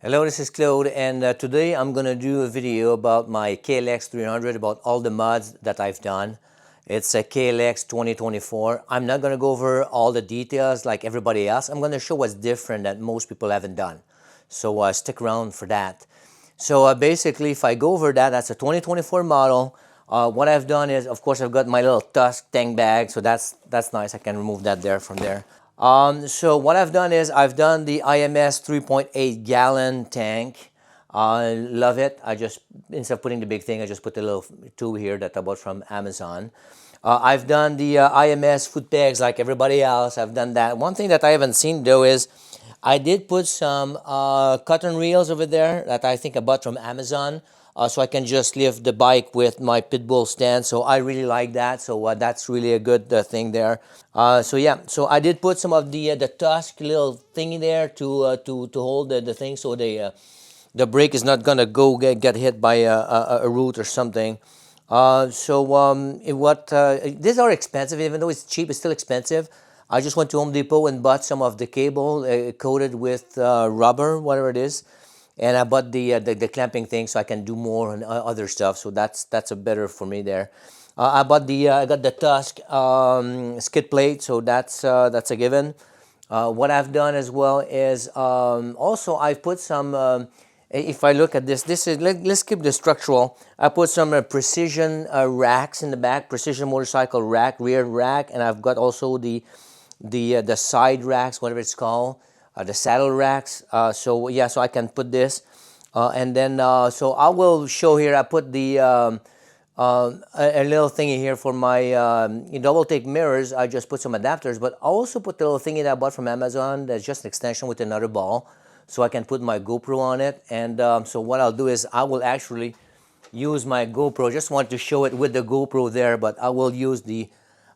Hello, this is Claude, and today I'm going to do a video about my KLX300, about all the mods that I've done. It's a KLX 2024. I'm not going to go over all the details like everybody else. I'm going to show what's different that most people haven't done. So stick around for that. So basically, if I go over that, that's a 2024 model. What I've done is, of course, I've got my little Tusk tank bag, so that's nice. I can remove that there from there. So what I've done is I've done the IMS 3.8 gallon tank. I love it. I just, instead of putting the big thing, I just put the little tube here that I bought from Amazon. I've done the IMS food pegs like everybody else. I've done that. One thing that I haven't seen though is I did put some cotton reels over there that I think I bought from Amazon. So I can just lift the bike with my Pitbull stand. So I really like that. So that's really a good thing there. So yeah, so I did put some of the Tusk little thingy there to hold the thing, so the brake is not gonna go get hit by a root or something. These are expensive, even though it's cheap, it's still expensive. I just went to Home Depot and bought some of the cable coated with rubber, whatever it is, and I bought the clamping thing so I can do more and other stuff. So that's a better for me there. I got the Tusk skid plate, so that's a given. What I've done as well is also I've put some. If I look at this is let's keep the structural. I put some precision racks in the back, precision motorcycle rack, rear rack, and I've got also the side racks, whatever it's called, the saddle racks. So yeah, so I can put this, and then so I will show here. I put the a little thingy here for my double take mirrors. I just put some adapters, but I also put the little thingy that I bought from Amazon. That's just an extension with another ball, so I can put my GoPro on it. And so what I'll do is I will actually use my GoPro. Just want to show it with the GoPro there, but I will use the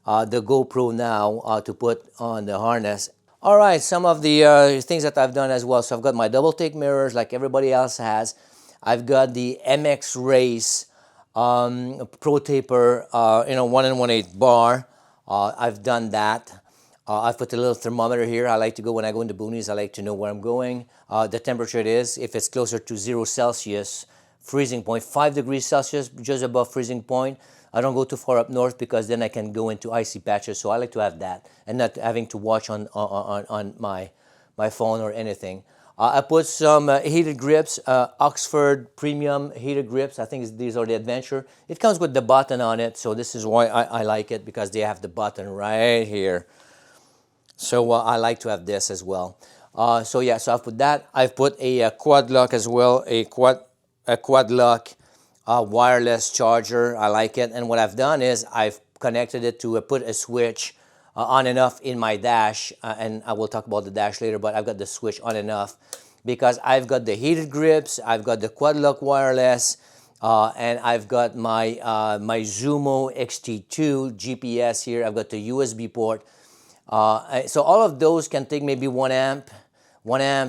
GoPro now to put on the harness. All right, some of the things that I've done as well. So I've got my double take mirrors like everybody else has. I've got the MX Race Pro Taper, 1 1/8 bar. I've done that. I've put a little thermometer here. I like to go when I go in the boonies. I like to know where I'm going. The temperature it is. If it's closer to 0 Celsius, freezing point, 5 degrees Celsius, just above freezing point. I don't go too far up north because then I can go into icy patches. So I like to have that and not having to watch on my phone or anything. I put some heated grips, Oxford Premium heated grips. I think these are the Adventure. It comes with the button on it, so this is why I like it, because they have the button right here. So I like to have this as well. So yeah, so I've put that. I've put a quad lock as well, a quad lock wireless charger. I like it. And what I've done is I've connected it to put a switch on and off in my dash, and I will talk about the dash later, but I've got the switch on and off because I've got the heated grips, I've got the quad lock wireless, and I've got my my Zumo XT2 GPS here. I've got the USB port. So all of those can take maybe 1 amp,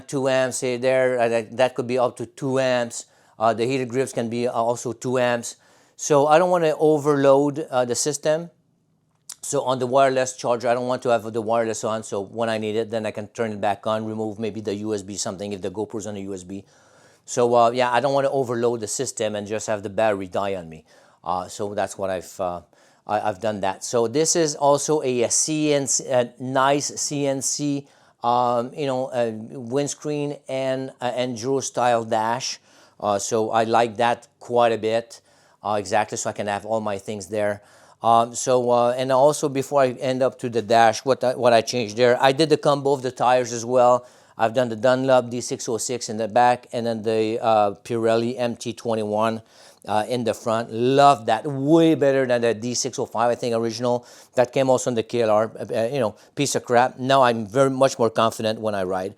2 amps, say there. That could be up to 2 amps. The heated grips can be also 2 amps. So I don't want to overload the system. So on the wireless charger, I don't want to have the wireless on. So when I need it, then I can turn it back on, remove maybe the USB something if the GoPro's on the USB. So yeah, I don't want to overload the system and just have the battery die on me. So that's what I've done that. So this is also a CNC, a nice CNC, windscreen and enduro style dash. So I like that quite a bit. Exactly, so I can have all my things there. And also before I end up to the dash, what I changed there, I did the combo of the tires as well. I've done the Dunlop D606 in the back, and then the Pirelli MT21 in the front. Love that, way better than the D605, I think, original. That came also in the KLR, piece of crap. Now I'm very much more confident when I ride.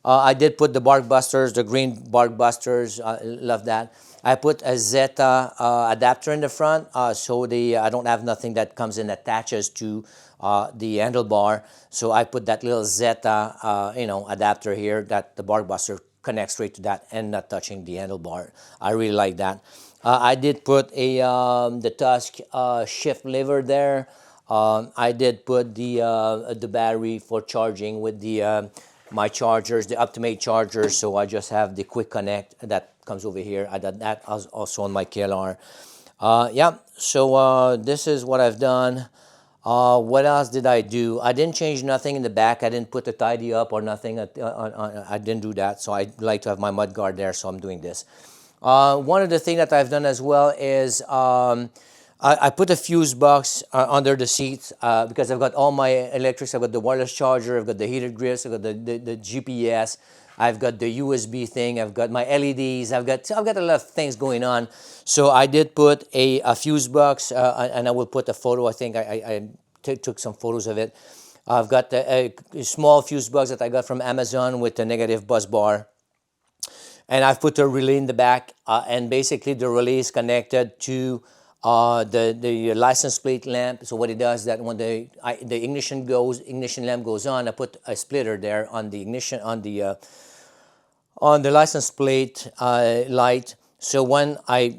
I did put the bark busters, the green bark busters. Love that. I put a Zeta adapter in the front, so I don't have nothing that comes in attaches to the handlebar. So I put that little Zeta, adapter here that the bark buster connects straight to that and not touching the handlebar. I really like that. I did put the Tusk shift lever there. I did put the battery for charging with the my chargers, the Optimate chargers. So I just have the quick connect that comes over here. I did that also on my KLR. Yeah, so this is what I've done. What else did I do? I didn't change nothing in the back. I didn't put the tidy up or nothing. I didn't do that. So I like to have my mud guard there, so I'm doing this. One of the things that I've done as well is I put a fuse box under the seats because I've got all my electrics. I've got the wireless charger, I've got the heated grips, I've got the GPS, I've got the USB thing, I've got my LEDs, I've got a lot of things going on. So I did put a fuse box, and I will put a photo. I think I took some photos of it. I've got a small fuse box that I got from Amazon with a negative bus bar. And I've put a relay in the back, and basically the relay is connected to the license plate lamp. So what it does is that when the ignition lamp goes on, I put a splitter there on the ignition on the license plate light. So when I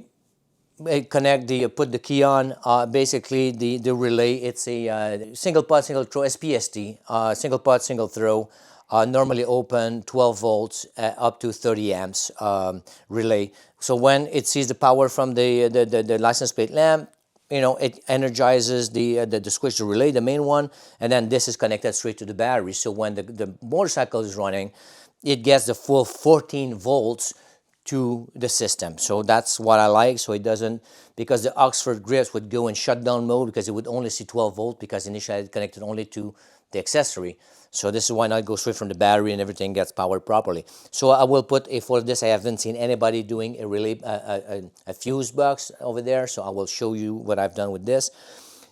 put the key on, basically the relay, it's a single pot, single throw, SPST, single pot, single throw, normally open 12 volts up to 30 amps relay. So when it sees the power from the license plate lamp, it energizes the switch, the relay, the main one, and then this is connected straight to the battery. So when the motorcycle is running, it gets the full 14 volts to the system. So that's what I like. So it doesn't, because the Oxford grips would go in shutdown mode because it would only see 12 volt because initially I had connected only to the accessory. So this is why not go straight from the battery and everything gets powered properly. So I will put for this. I haven't seen anybody doing a relay, a fuse box over there. So I will show you what I've done with this.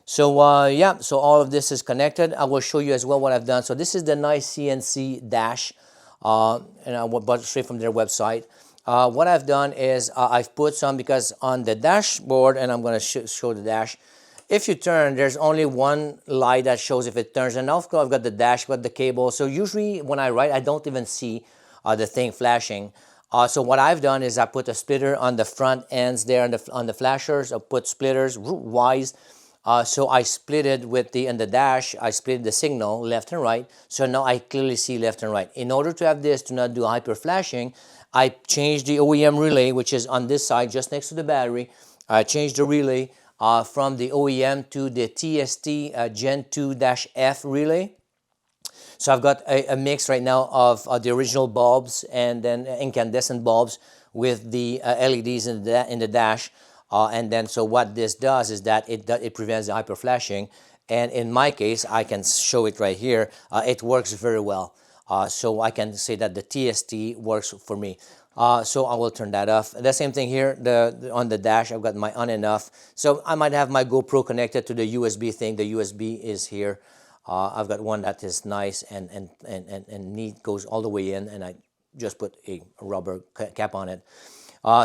So yeah, so all of this is connected. I will show you as well what I've done. So this is the nice CNC dash, and I bought it straight from their website. What I've done is I've put some, because on the dashboard, and I'm going to show the dash, if you turn, there's only one light that shows if it turns. And also I've got the dash, but the cable. So usually when I write, I don't even see the thing flashing. So what I've done is I put a splitter on the front ends there on the flashers. I put splitters route-wise. So I split it in the dash, I split the signal left and right. So now I clearly see left and right. In order to have this to not do hyper flashing, I changed the OEM relay, which is on this side just next to the battery. I changed the relay from the OEM to the TST Gen 2-F relay. So I've got a mix right now of the original bulbs and then incandescent bulbs with the LEDs in the dash. And then so what this does is that it prevents the hyper flashing. And in my case, I can show it right here. It works very well. So I can say that the TST works for me. So I will turn that off. The same thing here, on the dash, I've got my on and off. So I might have my GoPro connected to the USB thing. The USB is here. I've got one that is nice and neat, goes all the way in, and I just put a rubber cap on it.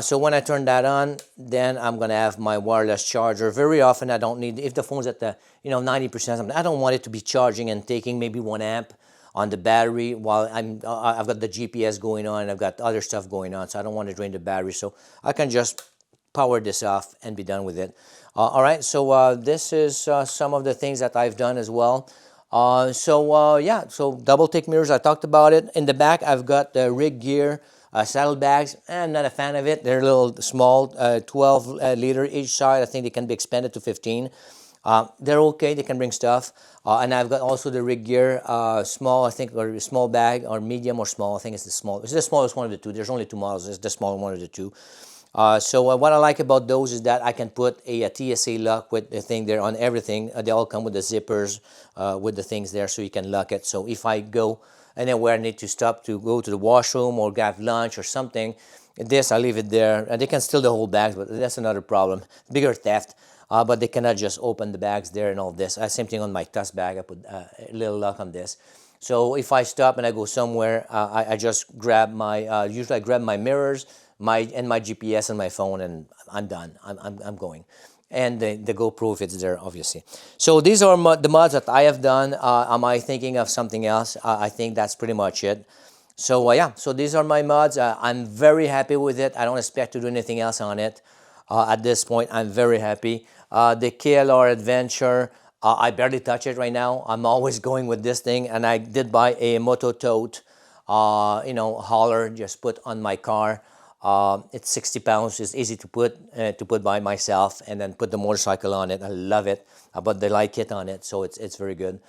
So when I turn that on, then I'm going to have my wireless charger. Very often I don't need, if the phone's at the 90%, I don't want it to be charging and taking maybe 1 amp on the battery while I've got the GPS going on and I've got other stuff going on, so I don't want to drain the battery. So I can just power this off and be done with it. All right, so this is some of the things that I've done as well. Yeah, so double thick mirrors, I talked about it. In the back, I've got the rig gear saddlebags. I'm not a fan of it. They're a little small, 12 liter each side. I think they can be expanded to 15. They're okay. They can bring stuff. And I've got also the rig gear, small, I think, or small bag, or medium or small. I think it's the small. It's the smallest one of the two. There's only 2 models. It's the small one of the two. So what I like about those is that I can put a TSA lock with the thing there on everything. They all come with the zippers, with the things there, so you can lock it. So if I go anywhere I need to stop to go to the washroom or grab lunch or something, this, I leave it there. And they can steal the whole bags, but that's another problem. Bigger theft. But they cannot just open the bags there and all this. Same thing on my dust bag. I put a little lock on this. So if I stop and I go somewhere, I just grab my, usually I grab my mirrors, my GPS and my phone, and I'm done. I'm going. And the GoPro if it's there, obviously. So these are the mods that I have done. Am I thinking of something else? I think that's pretty much it. So yeah, so these are my mods. I'm very happy with it. I don't expect to do anything else on it. At this point, I'm very happy. The KLR Adventure, I barely touch it right now. I'm always going with this thing, and I did buy a Moto Tote hauler just put on my car. It's 60 pounds. It's easy to put by myself, and then put the motorcycle on it. I love it. I put the light kit on it, so it's very good.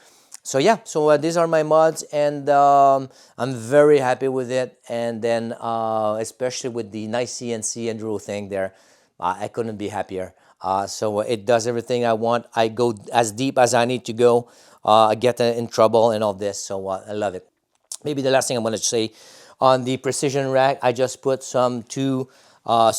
So yeah, so these are my mods, and I'm very happy with it. And then especially with the nice CNC enduro thing there, I couldn't be happier. So it does everything I want. I go as deep as I need to go. I get in trouble and all this, so I love it. Maybe the last thing I'm going to say, on the precision rack, I just put some plumbing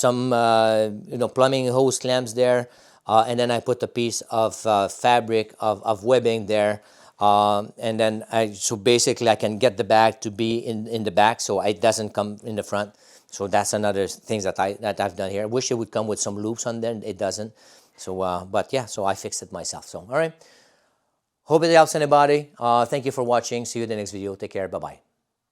hose clamps there, and then I put a piece of fabric of webbing there, and then so basically I can get the bag to be in the back, so it doesn't come in the front. So that's another things that I've done here. I wish it would come with some loops on there. It doesn't. So but yeah, so I fixed it myself. So all right. Hope it helps anybody. Thank you for watching. See you in the next video. Take care. Bye bye.